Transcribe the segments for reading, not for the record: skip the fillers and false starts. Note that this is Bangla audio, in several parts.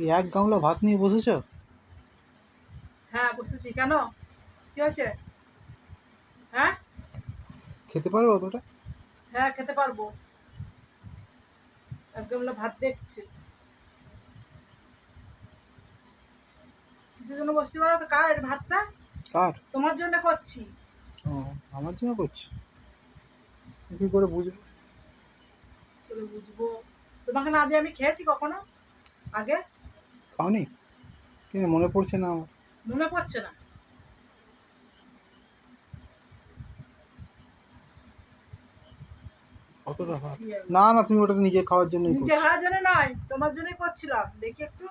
এই এক গামলা ভাত নিয়ে বসেছো? হ্যাঁ বসেছি। কেন, কি হয়েছে? হ্যাঁ খেতে পারো অতটা? হ্যাঁ খেতে পারবো। এক গামলা ভাত দেখছি কিসের জন্য বসছি বলো তো? কার এই ভাতটা? কার? তোমার জন্য করছি। ও, আমার জন্য করছো? কি করে বুঝবো? করে বুঝবো? তোমাকে না দিয়ে আমি খেয়েছি কখনো আগে? খাওনি? কিন্তু মনে পড়ছে না আমার। মনে পড়ছে না? অতটা ভাত? ছি, না না, তুমি ওটা তো নিজে খাওয়ার জন্যই নিজে করছো। খাওয়ার জন্য নয়, তোমার জন্যই করছিলাম। দেখি একটু।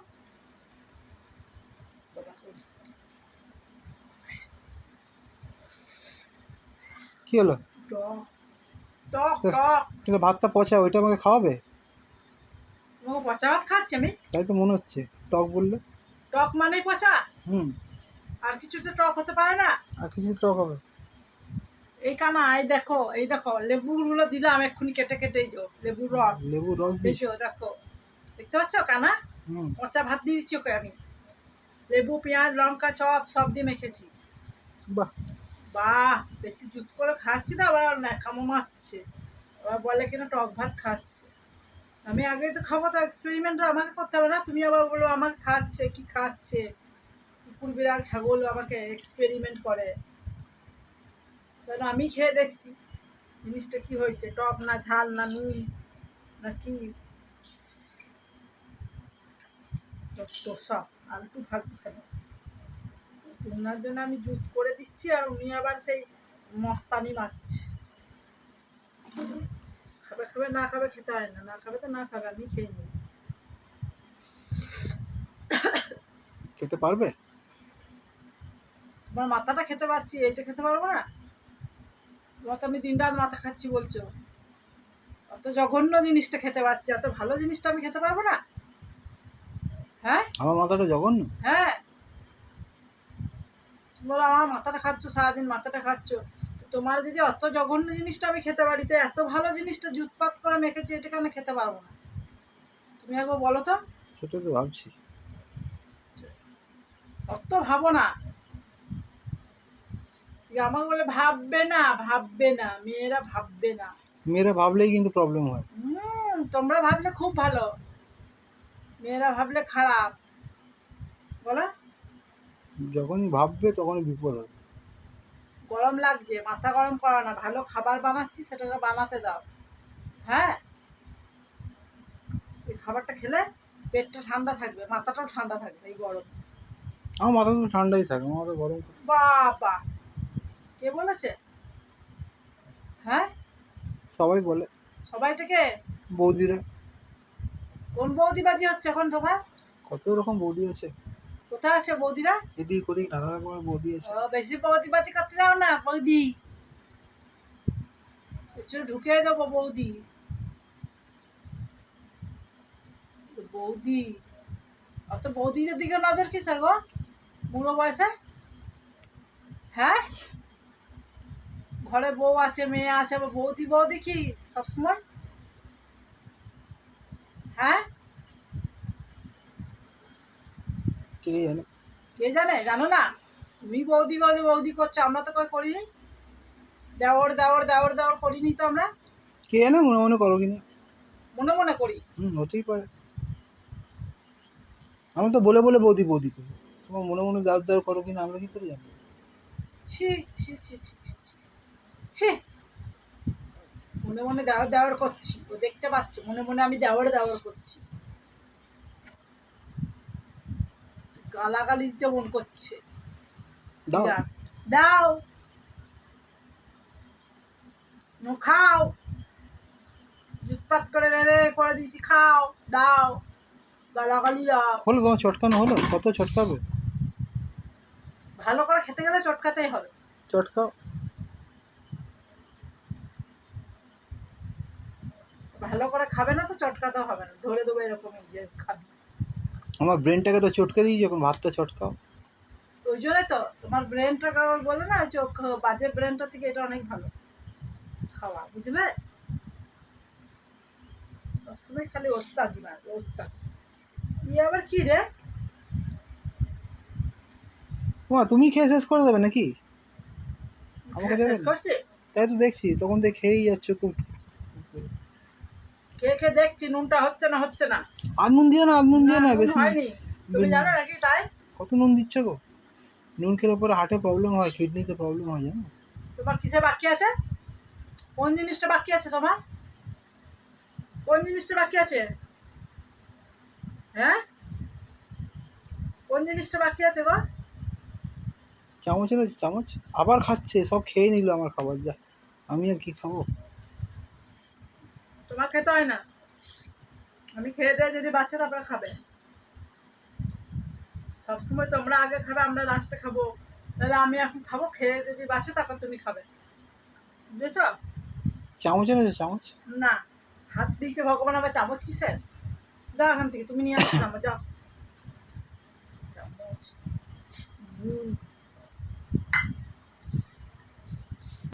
কি হলো? টক টক তা- টক। তাহলে ভাতটা পচা, ওইটা আমাকে খাওয়াবে? তোমাকে পচা ভাত খাচ্ছি আমি? তাই তো মনে হচ্ছে, টক বললে। টক মানেই পচা? হুম। আর কিছু তো টক হতে পারে না। আর কিছু টক হবে? এই কানা, এই দেখো, এই দেখো লেবুগুলো দিলাম এক্ষুনি কেটে কেটে, এই যে লেবুর রস। লেবু রস এই দিয়েছো? যে দেখো, দেখতে পাচ্ছ কানা? হুম। পচা ভাত দিয়ে দিচ্ছি ওকে আমি। লেবু, পেঁয়াজ, লঙ্কা, চপ সব দিয়ে মেখেছি। বাহ। বাহ, বেশি জুত করে খাচ্ছি না, আবার ন্যাকামো মারছে। আবার বলে কিনা টক ভাত খাচ্ছে। আমি আগেই তো খাবো, তো এক্সপেরিমেন্ট আমাকে করতে হবে না? তুমি আবার বলো আমাকে খাচ্ছে, কি খাচ্ছে? কুকুর, বিড়াল, ছাগল আমাকে এক্সপেরিমেন্ট করে। তাহলে আমি খেয়ে দেখছি জিনিসটা কি হয়েছে, টক না ঝাল না নুন না কি। তো সব আলতু ফালতু খেলো। তোমার জন্য আমি জুত করে দিচ্ছি, আর উনি আবার সেই মস্তানি মারছে। খাবে খাবে, না খাবে খেতে হয় না। না খাবে তো না খাবে, আমি খেয়ে নিই। খেতে পারবে? তোমার মাথাটা খেতে পাচ্ছি, এটা খেতে পারবো না? তোমার তো আমি দিন রাত মাথা খাচ্ছি বলছো। অত জঘন্য জিনিসটা খেতে পাচ্ছি, অত ভালো জিনিসটা আমি খেতে পারবো না? হ্যাঁ আমার মাথাটা জঘন্য? হ্যাঁ, তুমি বলো আমার মাথাটা খাচ্ছ, সারাদিন মাথাটা খাচ্ছ। তো তোমার যদি অত জঘন্য জিনিসটা আমি খেতে পারি, তো এত ভালো জিনিসটা জুতপাত করে মেখেছি, এটাকে আমি খেতে পারবো না? তুমি একবার বলো তো। সেটা তো ভাবছি। অত ভাবো না। আমাকে বলে ভাববে না, ভাববে না, মেয়েরা ভাববে না। মেয়েরা ভাবলেই কিন্তু প্রবলেম হয়। তোমরা ভাবলে খুব ভালো, মেয়েরা ভাবলে খারাপ। বলো। যখনই ভাববে তখনই বিপদ হবে। গরম লাগছে, মাথা গরম করো না। ভালো খাবার বানাচ্ছি, সেটাকে বানাতে দাও। হ্যাঁ, এই খাবারটা খেলে পেটটা ঠান্ডা থাকবে, মাথাটাও ঠান্ডা থাকবে এই গরম। আমার মাথা তো ঠান্ডাই থাকে, আমার মাথা গরম কোথায়? বাবা, কে বলেছে? হ্যাঁ, সবাই বলে। সবাইটাকে? বৌদিরা। কোন বৌদিবাজি হচ্ছে এখন তোমার? কত রকম বৌদি আছে। কোথায় আছে বৌদিরা? এদিক ওদিক নানা রকমের বৌদি আছে। ও, বেশি বৌদিবাজি করতে যাও না বৌদি, পেছনে ঢুকিয়ে দেবো বৌদি। বৌদি, অত বৌদিদের দিকে নজর কিসের গো, বুড়ো বয়সে? হ্যাঁ, ঘরে বউ আছে, মেয়ে আছে, আবার বৌদি বৌদি কি সবসময়? হ্যাঁ, কে জানে। কে জানে? জানো না? তুমি বৌদি বৌদি বৌদি করছো, আমরা তো কই করিনি। দেওর দেওর দেওর দেওর করিনি তো আমরা। কে জানে, মনে মনে করো কিনা। মনে মনে করি। হতেই পারে। আমি তো বলে বলে বৌদি বৌদি করি। তোমার মনে মনে দাও দাও করো কিনা আমরা কি করে জানবো? ছি ছি ছি ছি ছি ছি ছি। মনে মনে দেওয়ার দেওয়ার করছি, ও দেখতে পাচ্ছে মনে মনে আমি দেওয়ার দেওয়ার করছি। গালাগালি দিতে মন করছে। দাও। বিরাট। দাও, খাও। জুতপাত করে রেড়ে করে দিয়েছি, খাও। দাও, গালাগালি দাও। হলো তোমার চটকানো হলো? কত চটকাবে? ভালো করে খেতে গেলে চটকাতেই হবে। চটকাও। ভালো করে খাবে না তো চটকাতেও হবে না, ধরে দেবো এরকম যে খাবে। আমার ব্রেনটাকে তো চটকে দিই যখন ভাতটা চটকাও। ওই জন্যই তো তোমার ব্রেনটাকে বলে না, চোখ বাজে ব্রেনটা থেকে এটা অনেক ভালো খাওয়া, বুঝলে? সবসময় খালি ওস্তাদি মার, ওস্তাদ। আবার কি রে? মা তুমি খেয়ে শেষ করে দেবে নাকি? আমাকে দেবে শেষ না? করছি? তাই তো দেখছি, তখন থেকে খেয়েই যাচ্ছ খুব। খেয়ে খেয়ে দেখছি নুনটা হচ্ছে না হচ্ছে না। আর নুন দিও না, আর নুন না দিও না, নুন বেশি হয়নি। তুমি জানো নাকি তাই? কত নুন দিচ্ছ গো? নুন খেলে পরে হার্টে প্রবলেম হয়, কিডনিতে প্রবলেম হয়, জানো? তোমার কিসে বাকি আছে? কোন জিনিসটা বাকি আছে তোমার? কোন জিনিসটা বাকি আছে? হ্যাঁ, কোন জিনিসটা বাকি আছে গো? চামচ এনেছে, চামচ আবার খাচ্ছে, সব খেয়ে নিল আমার খাবার, যা আমি আর কি খাবো? তোমার খেতে হয় না, আমি খেয়ে দিয়ে যদি বাচ্চা তারপরে খাবে। সবসময় তোমরা আগে খাবে, আমরা লাস্টে খাবো। তাহলে আমি এখন খাবো, খেয়ে যদি বাঁচে তারপর তুমি খাবে। বুঝেছ? চামচ এনেছে, চামচ। না, হাত দিয়েছে ভগবান, আবার চামচ কিসের? যাও এখান থেকে, তুমি নিয়ে আসো চামচ, যাও। চামচ